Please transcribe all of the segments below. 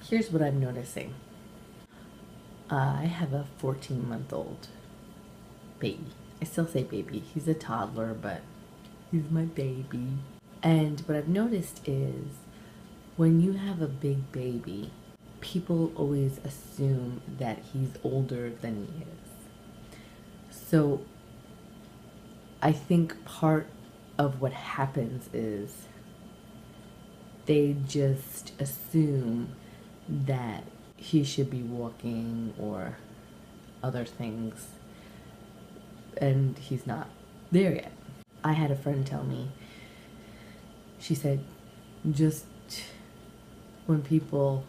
Here's what I'm noticing. I have a 14-month-old baby. I still say baby. He's a toddler, but he's my baby. And what I've noticed is when you have a big baby, people always assume that he's older than he is. So I think part of what happens is they just assume that he should be walking or other things, and he's not there yet. I had a friend tell me, she said, just when people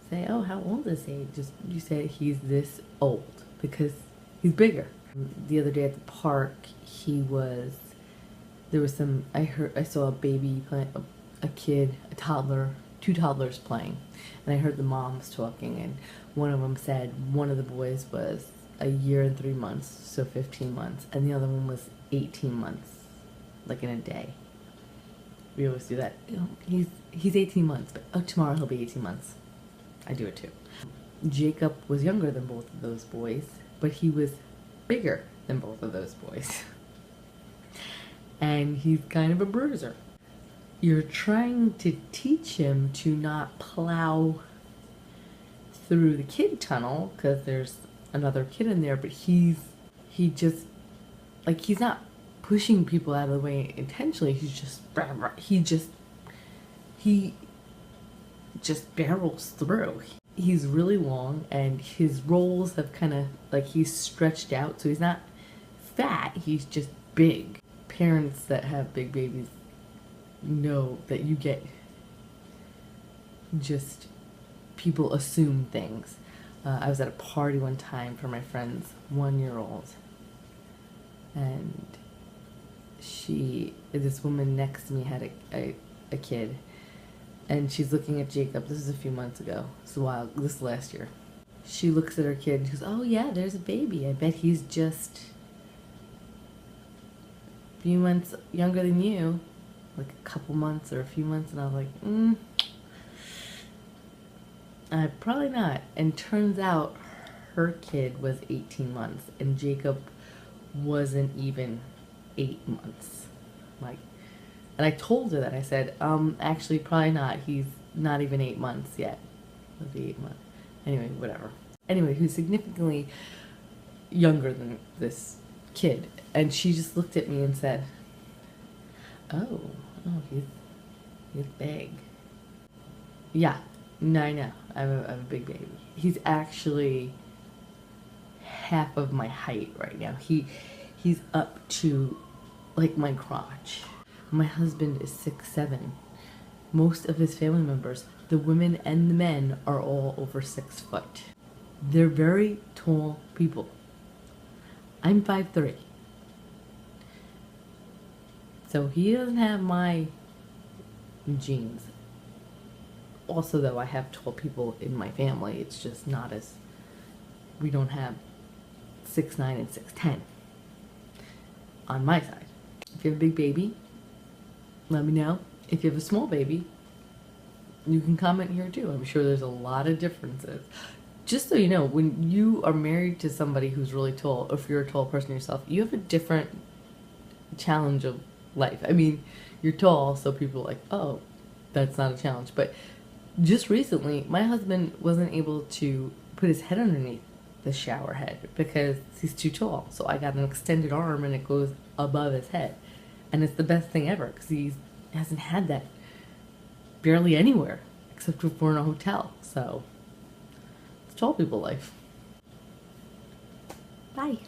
say, oh, how old is he? Just you say he's this old because he's bigger. The other day at the park, I saw a baby playing, a kid, a toddler, two toddlers playing, and I heard the moms talking, and one of them said one of the boys was a year and 3 months, so 15 months, and the other one was 18 months, like in a day. We always do that. He's 18 months, but tomorrow he'll be 18 months. I do it too. Jacob was younger than both of those boys, but he was bigger than both of those boys. And he's kind of a bruiser. You're trying to teach him to not plow through the kid tunnel because there's another kid in there, but he just not pushing people out of the way intentionally. He just barrels through. He's really long, and his rolls have kind of he's stretched out, so he's not fat, he's just big. Parents that have big babies know that you get just people assume things. I was at a party one time for my friend's 1-year-old, and this woman next to me had a kid, and she's looking at Jacob. This is a few months ago. This last year. She looks at her kid and she goes, oh yeah, there's a baby. I bet he's just a few months younger than you. Like a couple months or a few months. And I was like, probably not. And turns out her kid was 18 months and Jacob wasn't even 8 months. And I told her that. I said, actually, probably not. He's not even 8 months yet. It'll be 8 months. Anyway, whatever. Anyway, he's significantly younger than this kid. And she just looked at me and said, oh, he's big. Yeah, no, I know. I have a big baby. He's actually half of my height right now. He's up to, my crotch. My husband is 6'7". Most of his family members, the women and the men, are all over 6 foot. They're very tall people. I'm 5'3". So he doesn't have my genes. Also, though, I have tall people in my family. It's just not as... We don't have 6'9" and 6'10" on my side. If you have a big baby, let me know. If you have a small baby, you can comment here too. I'm sure there's a lot of differences. Just so you know, when you are married to somebody who's really tall, if you're a tall person yourself, you have a different challenge of life. I mean, you're tall, so people are like, oh, that's not a challenge. But just recently, my husband wasn't able to put his head underneath the shower head because he's too tall. So I got an extended arm and it goes above his head. And it's the best thing ever because he hasn't had that barely anywhere except if we're in a hotel. So it's tall people life. Bye.